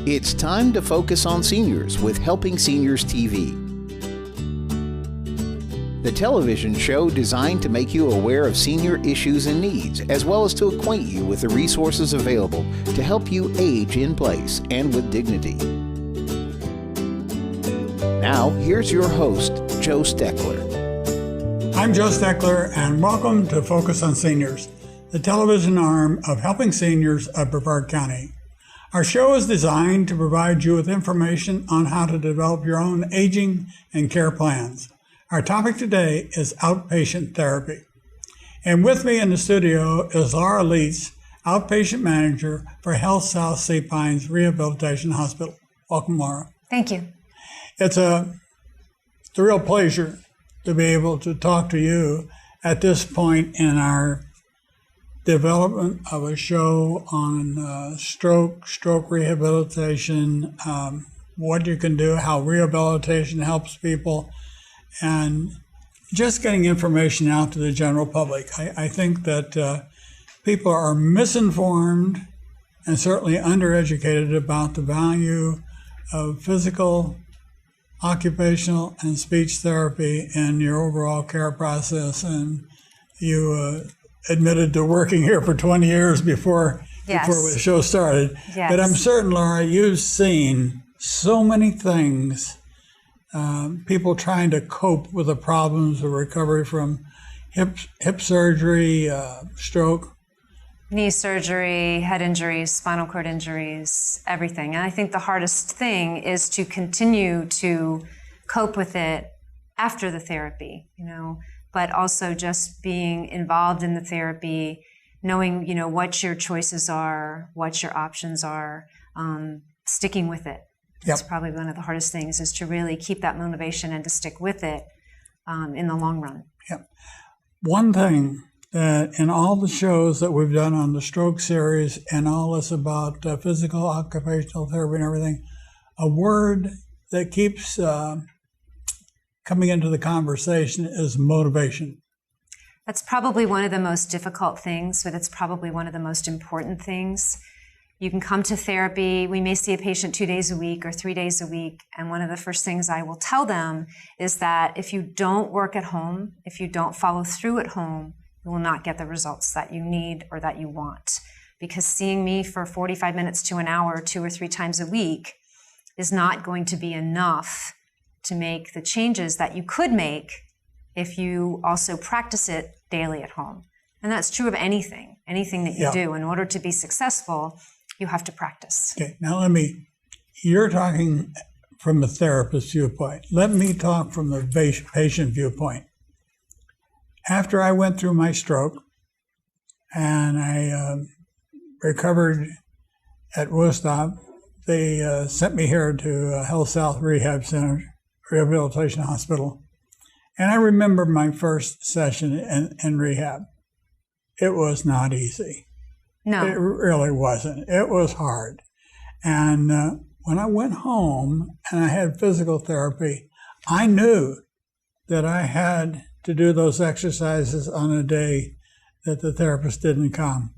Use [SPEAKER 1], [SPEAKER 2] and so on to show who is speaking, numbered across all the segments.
[SPEAKER 1] It's time to focus on seniors with Helping Seniors TV. The television show designed to make you aware of senior issues and needs, as well as to acquaint you with the resources available to help you age in place and with dignity. Now, here's your host, Joe Steckler.
[SPEAKER 2] I'm Joe Steckler, and welcome to Focus on Seniors, the television arm of Helping Seniors of Brevard County. Our show is designed to provide you with information on how to develop your own aging and care plans. Our topic today is outpatient therapy. And with me in the studio is Laura Leitz, Outpatient Manager for HealthSouth Sea Pines Rehabilitation Hospital. Welcome, Laura.
[SPEAKER 3] Thank you.
[SPEAKER 2] It's a real pleasure to be able to talk to you at this point in our development of a show on stroke rehabilitation, what you can do, how rehabilitation helps people, and just getting information out to the general public. I think that people are misinformed and certainly undereducated about the value of physical, occupational, and speech therapy in your overall care process. And you admitted to working here for 20 years before the show started.
[SPEAKER 3] Yes.
[SPEAKER 2] But I'm certain, Laura, you've seen so many things, people trying to cope with the problems of recovery from hip surgery, stroke.
[SPEAKER 3] Knee surgery, head injuries, spinal cord injuries, everything. And I think the hardest thing is to continue to cope with it after the therapy, but also just being involved in the therapy, knowing, what your choices are, what your options are, sticking with it.
[SPEAKER 2] Yep.
[SPEAKER 3] It's probably one of the hardest things, is to really keep that motivation and to stick with it in the long run.
[SPEAKER 2] Yep. One thing that in all the shows that we've done on the stroke series and all this about physical, occupational therapy and everything, a word that keeps coming into the conversation is motivation.
[SPEAKER 3] That's probably one of the most difficult things, but it's probably one of the most important things. You can come to therapy. We may see a patient 2 days a week or 3 days a week. And one of the first things I will tell them is that if you don't work at home, if you don't follow through at home, you will not get the results that you need or that you want. Because seeing me for 45 minutes to an hour, 2 or 3 times a week, is not going to be enough to make the changes that you could make if you also practice it daily at home. And that's true of anything that you do. In order to be successful, you have to practice.
[SPEAKER 2] Okay, now you're talking from a therapist viewpoint. Let me talk from the patient viewpoint. After I went through my stroke and I recovered at Worcester, they sent me here to HealthSouth Rehab Center, Rehabilitation Hospital. And I remember my first session in rehab. It was not easy.
[SPEAKER 3] No.
[SPEAKER 2] It really wasn't. It was hard. And when I went home and I had physical therapy, I knew that I had to do those exercises on a day that the therapist didn't come.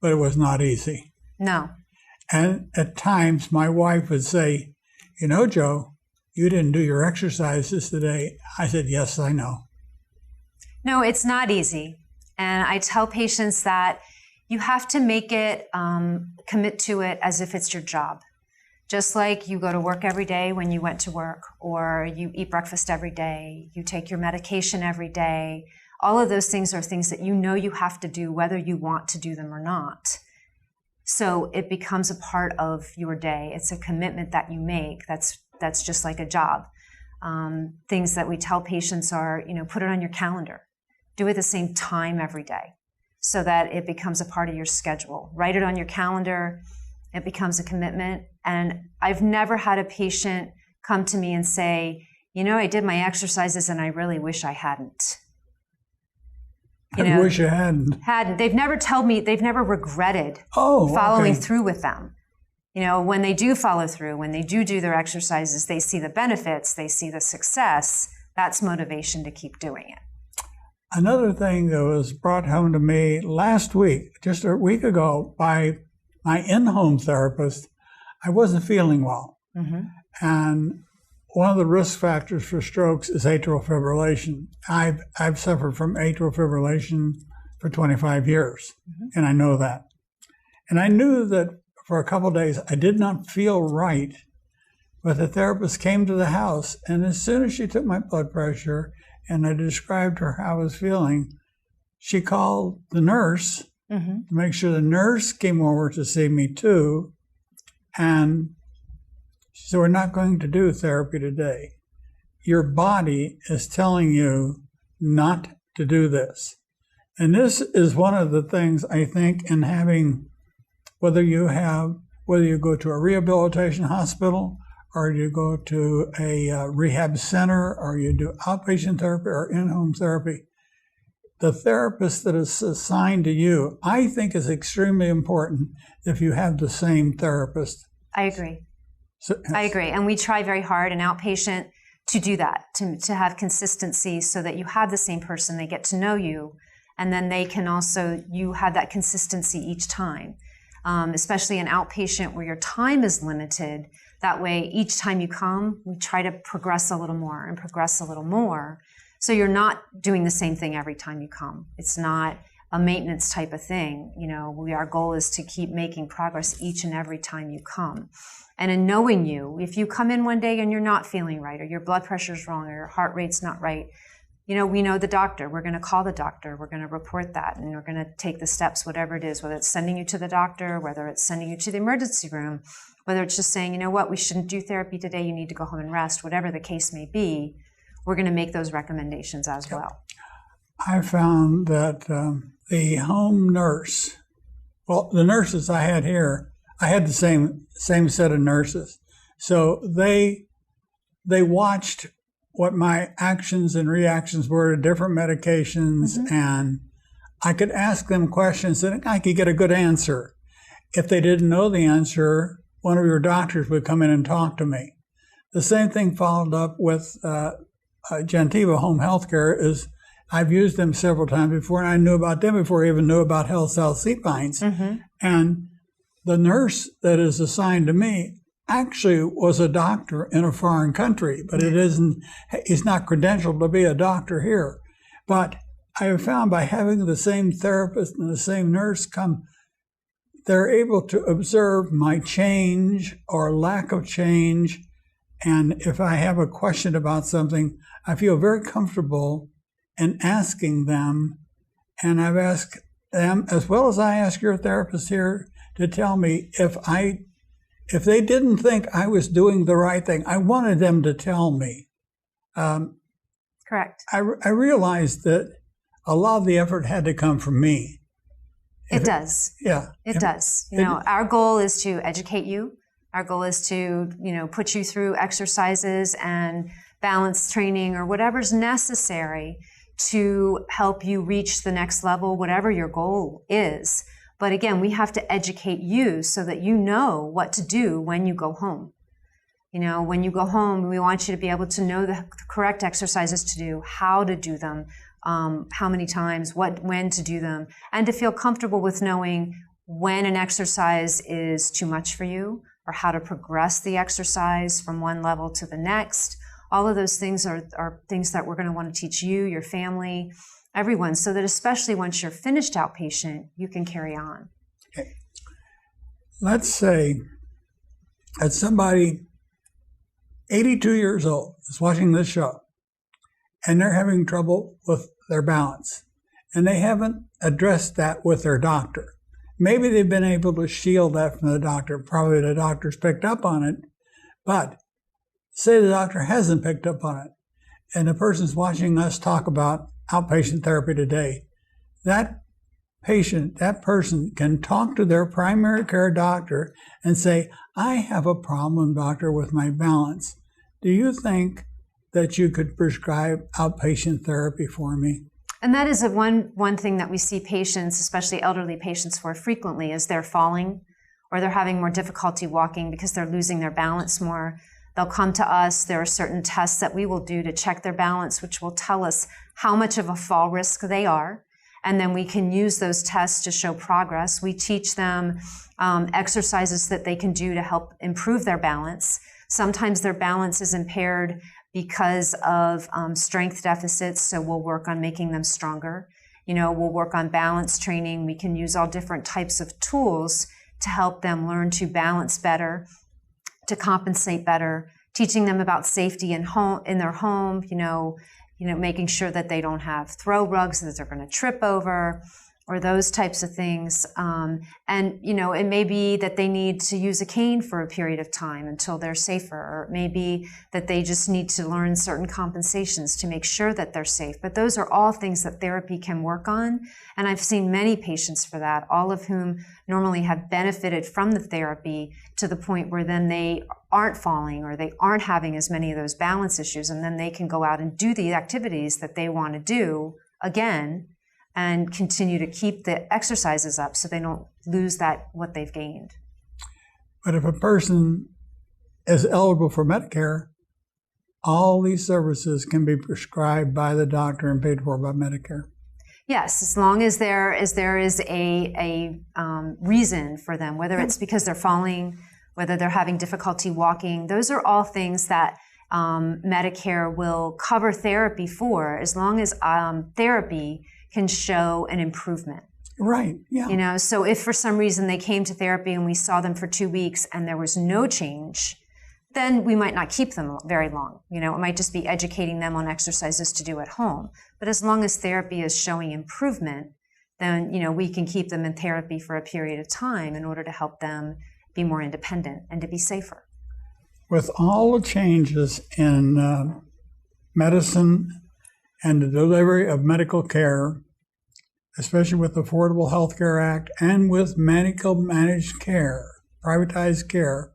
[SPEAKER 2] But it was not easy.
[SPEAKER 3] No.
[SPEAKER 2] And at times my wife would say, Joe, you didn't do your exercises today. I said, yes, I know.
[SPEAKER 3] No, it's not easy. And I tell patients that you have to make it, commit to it as if it's your job. Just like you go to work every day when you went to work, or you eat breakfast every day, you take your medication every day. All of those things are things that you have to do whether you want to do them or not. So it becomes a part of your day. It's a commitment that you make. That's just like a job. Things that we tell patients are, put it on your calendar. Do it the same time every day so that it becomes a part of your schedule. Write it on your calendar. It becomes a commitment. And I've never had a patient come to me and say, I did my exercises and I really wish I hadn't.
[SPEAKER 2] I wish I hadn't.
[SPEAKER 3] They've never told me, they've never regretted
[SPEAKER 2] following
[SPEAKER 3] through with them. When they do follow through, when they do their exercises, they see the benefits, they see the success. That's motivation to keep doing it.
[SPEAKER 2] Another thing that was brought home to me last week, just a week ago, by my in-home therapist, I wasn't feeling well.
[SPEAKER 3] Mm-hmm.
[SPEAKER 2] And one of the risk factors for strokes is atrial fibrillation. I've suffered from atrial fibrillation for 25 years, and I know that. And I knew that for a couple of days I did not feel right, but the therapist came to the house, and as soon as she took my blood pressure and I described to her how I was feeling, she called the nurse to make sure the nurse came over to see me too. And she said, we're not going to do therapy today. Your body is telling you not to do this. And this is one of the things I think in having, whether you go to a rehabilitation hospital or you go to a rehab center or you do outpatient therapy or in-home therapy, the therapist that is assigned to you, I think is extremely important if you have the same therapist.
[SPEAKER 3] I agree.
[SPEAKER 2] So,
[SPEAKER 3] I agree. And we try very hard in outpatient to do that, to have consistency so that you have the same person, they get to know you, and then they can also, you have that consistency each time, especially in outpatient where your time is limited. That way, each time you come, we try to progress a little more and progress a little more. So you're not doing the same thing every time you come. It's not a maintenance type of thing. You know, our goal is to keep making progress each and every time you come. And in knowing you, if you come in one day and you're not feeling right, or your blood pressure's wrong, or your heart rate's not right, you know, we know the doctor. We're going to call the doctor. We're going to report that, and we're going to take the steps, whatever it is, whether it's sending you to the doctor, whether it's sending you to the emergency room, whether it's just saying, you know what, we shouldn't do therapy today, you need to go home and rest, whatever the case may be, we're going to make those recommendations as well.
[SPEAKER 2] I found that the home nurse, well, the nurses I had here, I had the same set of nurses. So they watched what my actions and reactions were to different medications, and I could ask them questions and I could get a good answer. If they didn't know the answer, one of your doctors would come in and talk to me. The same thing followed up with Gentiva Home Healthcare. Is I've used them several times before, and I knew about them before I even knew about HealthSouth seat pines. And the nurse that is assigned to me actually was a doctor in a foreign country, but he's not credentialed to be a doctor here. But I have found by having the same therapist and the same nurse come, they're able to observe my change or lack of change. And if I have a question about something, I feel very comfortable in asking them. And I've asked them, as well as I ask your therapist here, to tell me if they didn't think I was doing the right thing. I wanted them to tell me.
[SPEAKER 3] Correct.
[SPEAKER 2] I realized that a lot of the effort had to come from me.
[SPEAKER 3] It does.
[SPEAKER 2] Yeah.
[SPEAKER 3] It does. You know, our goal is to educate you. Our goal is to, you know, put you through exercises and balance training or whatever's necessary to help you reach the next level, whatever your goal is. But again, we have to educate you so that you know what to do when you go home. You know, when you go home, we want you to be able to know the correct exercises to do, how to do them, how many times, when to do them, and to feel comfortable with knowing when an exercise is too much for you or how to progress the exercise from one level to the next. All of those things are things that we're going to want to teach you, your family, everyone, so that especially once you're finished outpatient, you can carry on.
[SPEAKER 2] Okay. Let's say that somebody 82 years old is watching this show and they're having trouble with their balance and they haven't addressed that with their doctor. Maybe they've been able to shield that from the doctor. Probably the doctor's picked up on it, but say the doctor hasn't picked up on it and the person's watching us talk about outpatient therapy today. That person can talk to their primary care doctor and say, I have a problem, doctor, with my balance. Do you think that you could prescribe outpatient therapy for me?
[SPEAKER 3] And that is one thing that we see patients, especially elderly patients, for frequently is they're falling or they're having more difficulty walking because they're losing their balance more. They'll come to us. There are certain tests that we will do to check their balance, which will tell us how much of a fall risk they are. And then we can use those tests to show progress. We teach them exercises that they can do to help improve their balance. Sometimes their balance is impaired because of strength deficits, so we'll work on making them stronger. We'll work on balance training. We can use all different types of tools to help them learn to balance better, to compensate better, teaching them about safety in their home, making sure that they don't have throw rugs that they're going to trip over, or those types of things. It may be that they need to use a cane for a period of time until they're safer, or it may be that they just need to learn certain compensations to make sure that they're safe. But those are all things that therapy can work on. And I've seen many patients for that, all of whom normally have benefited from the therapy to the point where then they aren't falling or they aren't having as many of those balance issues. And then they can go out and do the activities that they want to do again, and continue to keep the exercises up so they don't lose what they've gained.
[SPEAKER 2] But if a person is eligible for Medicare, all these services can be prescribed by the doctor and paid for by Medicare.
[SPEAKER 3] Yes, as long as there is a reason for them, whether it's because they're falling, whether they're having difficulty walking. Those are all things that Medicare will cover therapy for, as long as therapy can show an improvement.
[SPEAKER 2] Right, yeah.
[SPEAKER 3] So if for some reason they came to therapy and we saw them for 2 weeks and there was no change, then we might not keep them very long. It might just be educating them on exercises to do at home. But as long as therapy is showing improvement, then, we can keep them in therapy for a period of time in order to help them be more independent and to be safer.
[SPEAKER 2] With all the changes in medicine and the delivery of medical care, especially with the Affordable Health Care Act and with medical managed care, privatized care,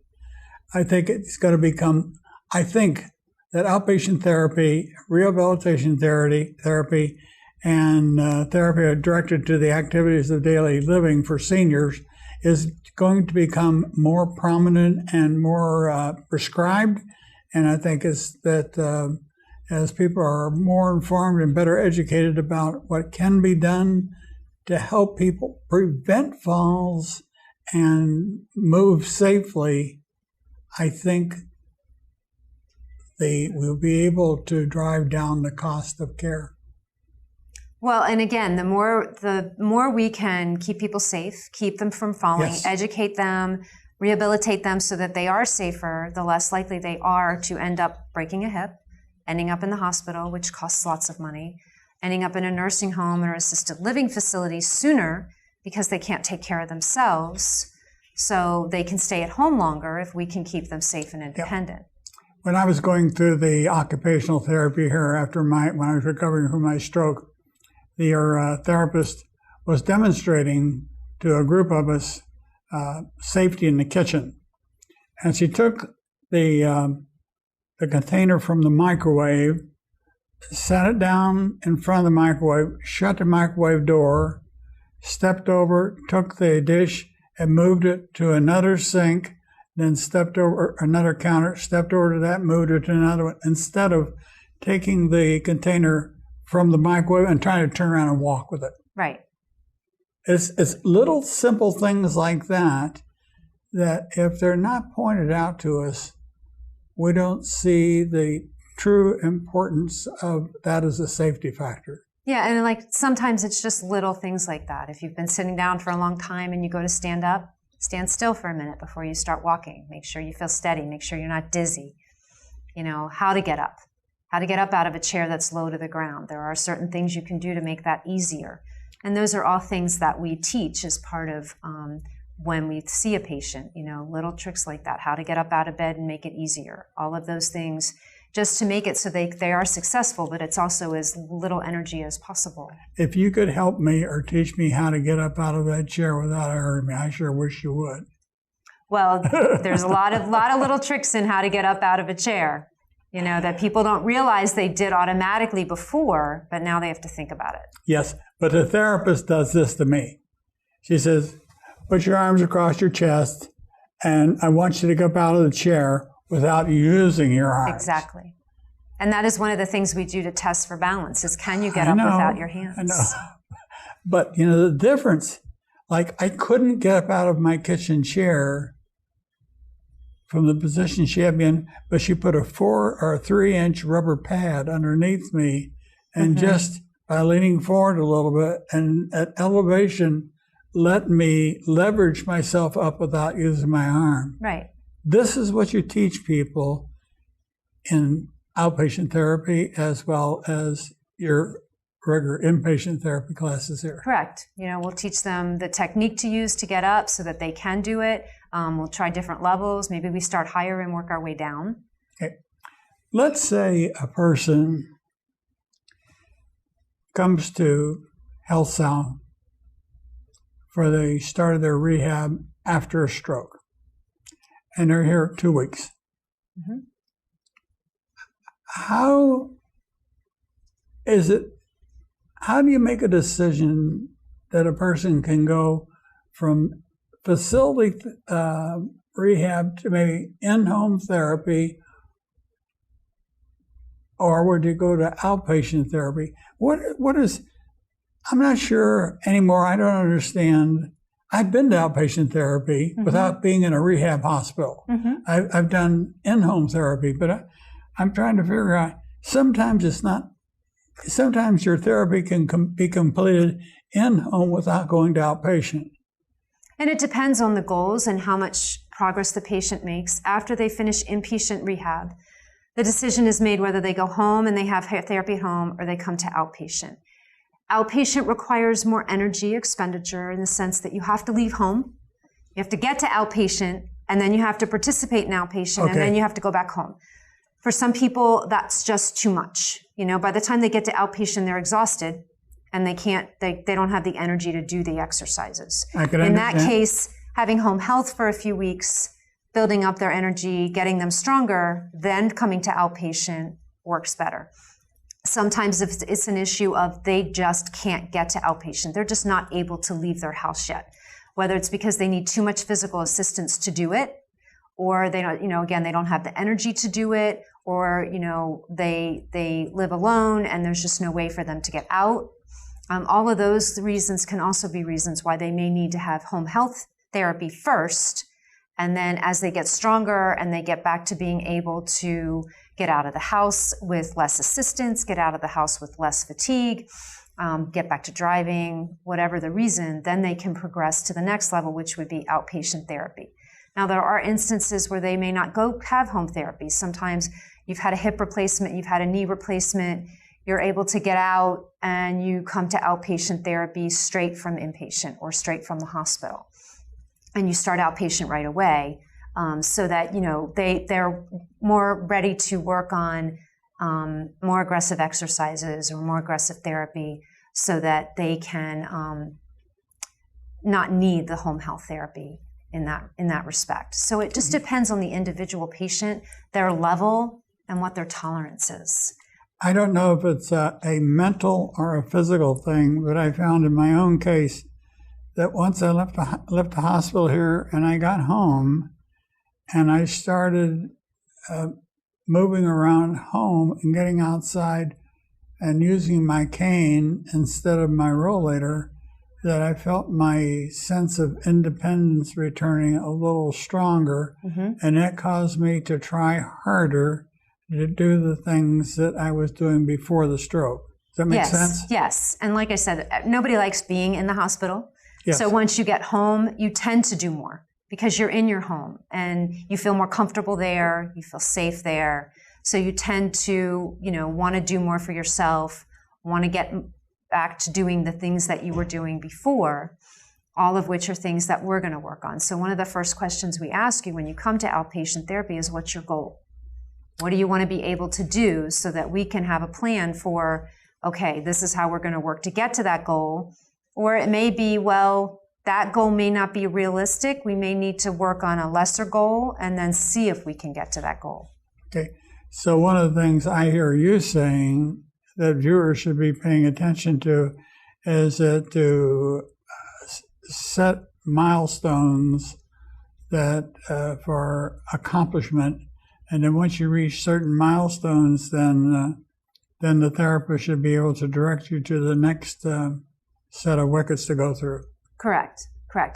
[SPEAKER 2] I think it's going to become, I think that outpatient therapy, rehabilitation therapy, and therapy directed to the activities of daily living for seniors is going to become more prominent and more prescribed. And I think as people are more informed and better educated about what can be done to help people prevent falls and move safely, I think they will be able to drive down the cost of care.
[SPEAKER 3] Well, and again, the more we can keep people safe, keep them from falling,
[SPEAKER 2] Yes.
[SPEAKER 3] Educate them, rehabilitate them so that they are safer, the less likely they are to end up breaking a hip, ending up in the hospital, which costs lots of money, ending up in a nursing home or assisted living facility sooner because they can't take care of themselves. So they can stay at home longer if we can keep them safe and independent.
[SPEAKER 2] Yep. When I was going through the occupational therapy here when I was recovering from my stroke, the therapist was demonstrating to a group of us safety in the kitchen. And she took the container from the microwave, set it down in front of the microwave, shut the microwave door, stepped over, took the dish and moved it to another sink, then stepped over another counter, stepped over to that, moved it to another one, instead of taking the container from the microwave and trying to turn around and walk with it.
[SPEAKER 3] Right.
[SPEAKER 2] It's little simple things like that if they're not pointed out to us, we don't see the true importance of that as a safety factor.
[SPEAKER 3] Yeah, and sometimes it's just little things like that. If you've been sitting down for a long time and you go to stand up, stand still for a minute before you start walking. Make sure you feel steady. Make sure you're not dizzy. How to get up. How to get up out of a chair that's low to the ground. There are certain things you can do to make that easier. And those are all things that we teach as part of when we see a patient, little tricks like that, how to get up out of bed and make it easier. All of those things just to make it so they are successful, but it's also as little energy as possible.
[SPEAKER 2] If you could help me or teach me how to get up out of that chair without hurting me, I sure wish you would.
[SPEAKER 3] Well, there's a lot of little tricks in how to get up out of a chair, that people don't realize they did automatically before, but now they have to think about it.
[SPEAKER 2] Yes, but the therapist does this to me. She says, put your arms across your chest, and I want you to get up out of the chair without using your arms.
[SPEAKER 3] Exactly. And that is one of the things we do to test for balance is can you get up without your hands?
[SPEAKER 2] I know. But, the difference, like I couldn't get up out of my kitchen chair from the position she had me in, but she put a 4 or 3-inch rubber pad underneath me, and just by leaning forward a little bit and at elevation, let me leverage myself up without using my arm.
[SPEAKER 3] Right.
[SPEAKER 2] This is what you teach people in outpatient therapy as well as your regular inpatient therapy classes here.
[SPEAKER 3] Correct. We'll teach them the technique to use to get up so that they can do it. We'll try different levels. Maybe we start higher and work our way down.
[SPEAKER 2] Okay. Let's say a person comes to HealthSouth for the start of their rehab after a stroke, and they're here 2 weeks. Mm-hmm. How do you make a decision that a person can go from facility rehab to maybe in-home therapy, or would you go to outpatient therapy? What is, I'm not sure anymore. I don't understand. I've been to outpatient therapy without being in a rehab hospital. I've done in-home therapy, but I'm trying to figure out, sometimes your therapy can be completed in-home without going to outpatient.
[SPEAKER 3] And it depends on the goals and how much progress the patient makes. After they finish inpatient rehab, the decision is made whether they go home and they have therapy at home or they come to outpatient. Outpatient requires more energy expenditure in the sense that you have to leave home, you have to get to outpatient, and then you have to participate in outpatient, and then you have to go back home. For some people, that's just too much. By the time they get to outpatient, they're exhausted and they don't have the energy to do the exercises. In that case, having home health for a few weeks, building up their energy, getting them stronger, then coming to outpatient works better. Sometimes if it's an issue of they just can't get to outpatient, they're just not able to leave their house yet, whether it's because they need too much physical assistance to do it, or they don't, again, they don't have the energy to do it, or, they live alone and there's just no way for them to get out. All of those reasons can also be reasons why they may need to have home health therapy first. And then as they get stronger and they get back to being able to get out of the house with less assistance, get out of the house with less fatigue, get back to driving, whatever the reason, then they can progress to the next level, which would be outpatient therapy. Now, there are instances where they may not go have home therapy. Sometimes you've had a hip replacement, you've had a knee replacement, you're able to get out and you come to outpatient therapy straight from inpatient or straight from the hospital. And you start outpatient right away so that, they're more ready to work on more aggressive exercises or more aggressive therapy so that they can not need the home health therapy in that respect. So it just depends on the individual patient, their level, and what their tolerance is.
[SPEAKER 2] I don't know if it's a mental or a physical thing, but I found in my own case that once I left the hospital here and I got home and I started moving around home and getting outside and using my cane instead of my rollator, that I felt my sense of independence returning a little stronger, and that caused me to try harder to do the things that I was doing before the stroke. Does that make sense?
[SPEAKER 3] Yes. And like I said, nobody likes being in the hospital.
[SPEAKER 2] Yes.
[SPEAKER 3] So once you get home, you tend to do more because you're in your home and you feel more comfortable there, you feel safe there. So you tend to, want to do more for yourself, want to get back to doing the things that you were doing before, all of which are things that we're going to work on. So one of the first questions we ask you when you come to outpatient therapy is, what's your goal? What do you want to be able to do so that we can have a plan for, okay, this is how we're going to work to get to that goal. Or it may be, well, that goal may not be realistic. We may need to work on a lesser goal and then see if we can get to that goal.
[SPEAKER 2] Okay. So one of the things I hear you saying that viewers should be paying attention to is that to set milestones that for accomplishment, and then once you reach certain milestones, then the therapist should be able to direct you to the next set of wickets to go through.
[SPEAKER 3] Correct.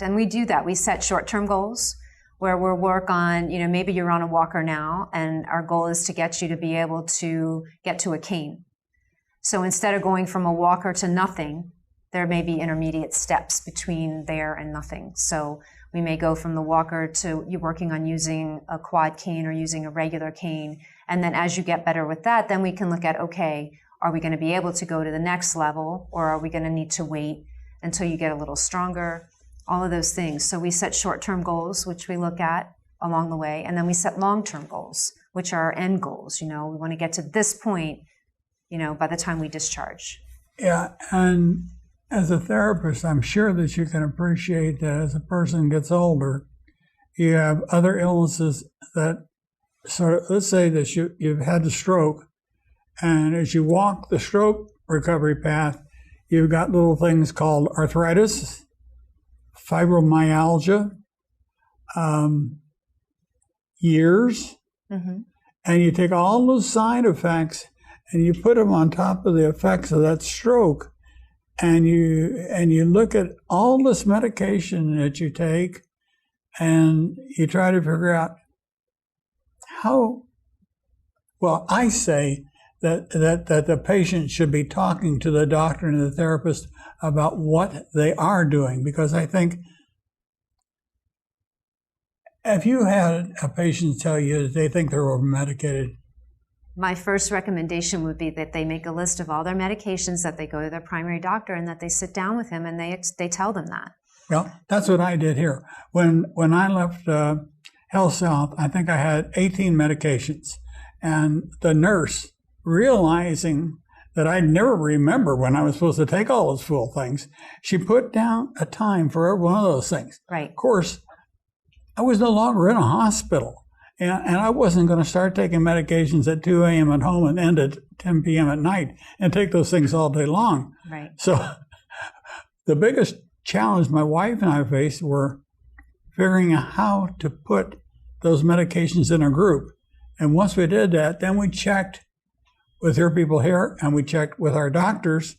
[SPEAKER 3] And we do that. We set short-term goals where we'll work on, maybe you're on a walker now, and our goal is to get you to be able to get to a cane. So instead of going from a walker to nothing, there may be intermediate steps between there and nothing. So we may go from the walker to you working on using a quad cane or using a regular cane. And then as you get better with that, then we can look at, okay, are we going to be able to go to the next level, or are we going to need to wait until you get a little stronger? All of those things. So we set short-term goals, which we look at along the way. And then we set long-term goals, which are our end goals. We want to get to this point, by the time we discharge.
[SPEAKER 2] Yeah. And as a therapist, I'm sure that you can appreciate that as a person gets older, you have other illnesses that let's say that you've had a stroke, and as you walk the stroke recovery path, you've got little things called arthritis, fibromyalgia, years, and you take all those side effects and you put them on top of the effects of that stroke, and you look at all this medication that you take, and you try to figure out how. Well, I say that the patient should be talking to the doctor and the therapist about what they are doing, because I think if you had a patient tell you that they think they're over-medicated,
[SPEAKER 3] my first recommendation would be that they make a list of all their medications, that they go to their primary doctor, and that they sit down with him and they tell them that.
[SPEAKER 2] Well, that's what I did here. When I left HealthSouth, I think I had 18 medications, and the nurse, realizing that I'd never remember when I was supposed to take all those full things, she put down a time for every one of those things.
[SPEAKER 3] Right.
[SPEAKER 2] Of course, I was no longer in a hospital, and I wasn't going to start taking medications at 2 a.m. at home and end at 10 p.m. at night and take those things all day long.
[SPEAKER 3] Right.
[SPEAKER 2] So the biggest challenge my wife and I faced were figuring out how to put those medications in a group. And once we did that, then we checked with your people here, and we checked with our doctors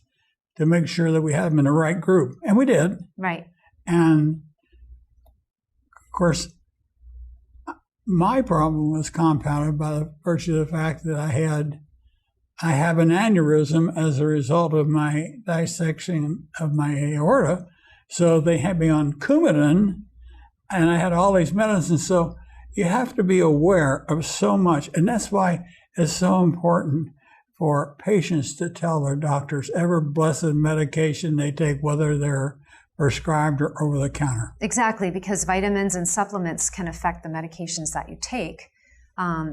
[SPEAKER 2] to make sure that we had them in the right group. And we did.
[SPEAKER 3] Right.
[SPEAKER 2] And of course, my problem was compounded by the virtue of the fact that I have an aneurysm as a result of my dissection of my aorta. So they had me on Coumadin, and I had all these medicines. So you have to be aware of so much. And that's why it's so important for patients to tell their doctors every blessed medication they take, whether they're prescribed or over the counter.
[SPEAKER 3] Exactly, because vitamins and supplements can affect the medications that you take.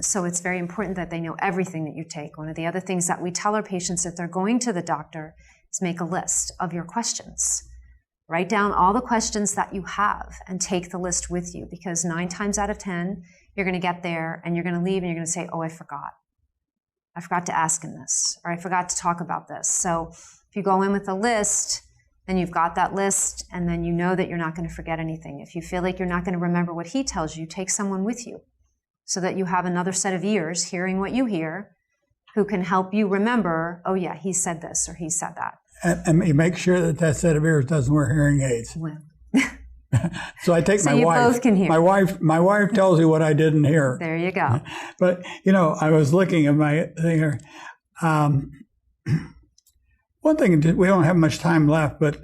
[SPEAKER 3] So it's very important that they know everything that you take. One of the other things that we tell our patients if they're going to the doctor is make a list of your questions. Write down all the questions that you have and take the list with you, because 9 times out of 10, you're going to get there and you're going to leave and you're going to say, oh, I forgot to ask him this, or I forgot to talk about this. So if you go in with a list, then you've got that list, and then you know that you're not going to forget anything. If you feel like you're not going to remember what he tells you, take someone with you so that you have another set of ears hearing what you hear who can help you remember, oh yeah, he said this or he said that.
[SPEAKER 2] And you make sure that set of ears doesn't wear hearing aids.
[SPEAKER 3] Well.
[SPEAKER 2] So I take
[SPEAKER 3] so
[SPEAKER 2] my
[SPEAKER 3] you
[SPEAKER 2] wife.
[SPEAKER 3] Both can hear.
[SPEAKER 2] My wife tells you what I didn't hear.
[SPEAKER 3] There you go.
[SPEAKER 2] But I was looking at my thing here. One thing, we don't have much time left, but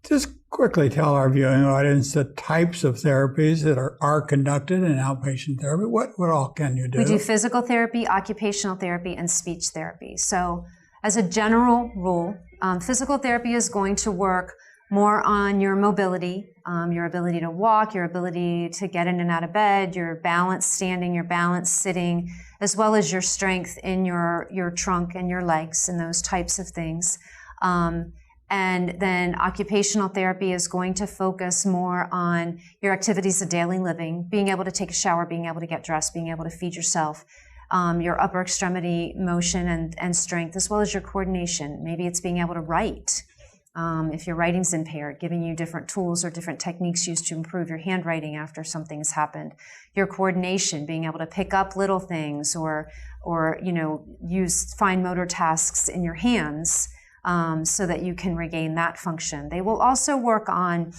[SPEAKER 2] just quickly tell our viewing audience the types of therapies that are conducted in outpatient therapy. What all can you do?
[SPEAKER 3] We do physical therapy, occupational therapy, and speech therapy. So as a general rule, physical therapy is going to work more on your mobility, your ability to walk, your ability to get in and out of bed, your balance standing, your balance sitting, as well as your strength in your trunk and your legs and those types of things. And then occupational therapy is going to focus more on your activities of daily living, being able to take a shower, being able to get dressed, being able to feed yourself, your upper extremity motion and strength, as well as your coordination. Maybe it's being able to write. If your writing's impaired, giving you different tools or different techniques used to improve your handwriting after something has happened. Your coordination, being able to pick up little things or use fine motor tasks in your hands so that you can regain that function. They will also work on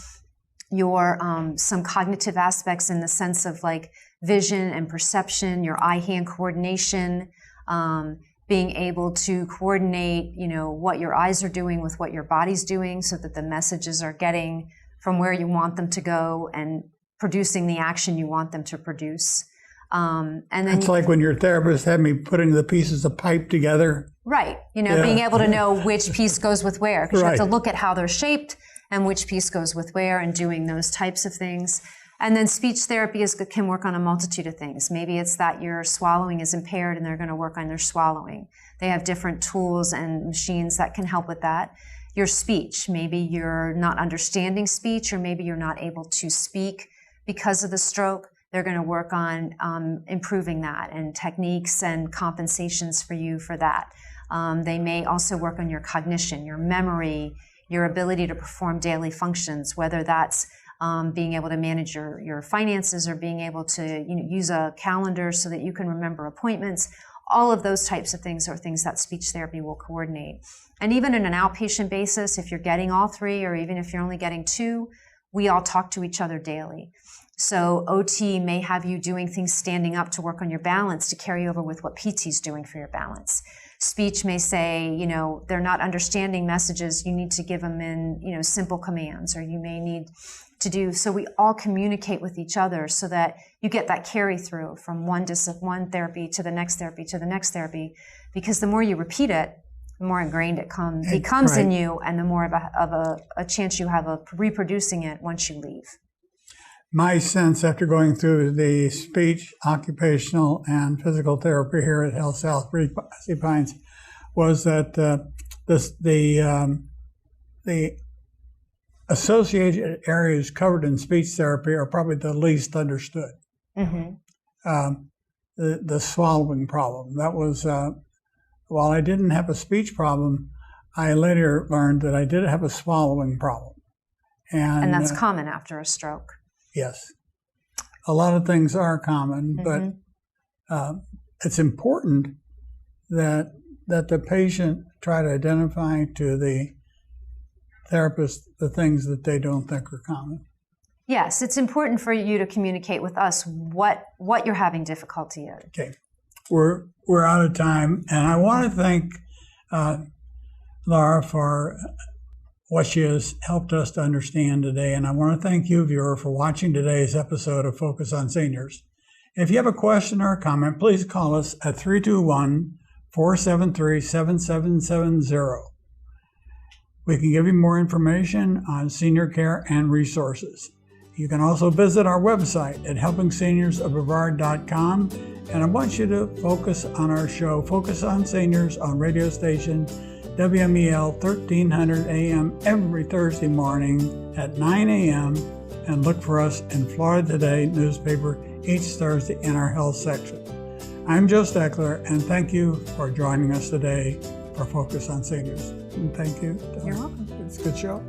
[SPEAKER 3] your some cognitive aspects in the sense of like vision and perception, your eye-hand coordination, being able to coordinate, what your eyes are doing with what your body's doing so that the messages are getting from where you want them to go and producing the action you want them to produce. And then
[SPEAKER 2] it's like when your therapist had me putting the pieces of pipe together.
[SPEAKER 3] Right. Being able to know which piece goes with where, because you have to look at how they're shaped and which piece goes with where and doing those types of things. And then speech therapy can work on a multitude of things. Maybe it's that your swallowing is impaired and they're going to work on their swallowing. They have different tools and machines that can help with that. Your speech, maybe you're not understanding speech, or maybe you're not able to speak because of the stroke. They're going to work on improving that and techniques and compensations for you for that. They may also work on your cognition, your memory, your ability to perform daily functions, whether that's being able to manage your finances or being able to use a calendar so that you can remember appointments. All of those types of things are things that speech therapy will coordinate. And even in an outpatient basis, if you're getting all three, or even if you're only getting two, we all talk to each other daily. So OT may have you doing things standing up to work on your balance to carry over with what PT's doing for your balance. Speech may say, they're not understanding messages. You need to give them in, simple commands, or you may need to do. So we all communicate with each other so that you get that carry through from one therapy to the next therapy to the next therapy, because the more you repeat it, the more ingrained it becomes in you, and the more of a chance you have of reproducing it once you leave.
[SPEAKER 2] My sense after going through the speech, occupational, and physical therapy here at HealthSouth Sea Pines was that the associated areas covered in speech therapy are probably the least understood. Mm-hmm. The swallowing problem. That was, while I didn't have a speech problem, I later learned that I did have a swallowing problem. And
[SPEAKER 3] that's common after a stroke.
[SPEAKER 2] Yes. A lot of things are common, mm-hmm. but it's important that the patient try to identify to the therapist the things that they don't think are common.
[SPEAKER 3] Yes, it's important for you to communicate with us what you're having difficulty in.
[SPEAKER 2] Okay. We're out of time, and I want to thank Laura for what she has helped us to understand today. And I want to thank you, viewer, for watching today's episode of Focus on Seniors. If you have a question or a comment, please call us at 321-473-7770. We can give you more information on senior care and resources. You can also visit our website at helpingseniorsofbrevard.com. And I want you to focus on our show, Focus on Seniors, on radio station WMEL 1300 AM every Thursday morning at 9 a.m. and look for us in Florida Today newspaper each Thursday in our health section. I'm Joe Steckler, and thank you for joining us today for Focus on Seniors. And thank you.
[SPEAKER 3] You're welcome.
[SPEAKER 2] It's a good show.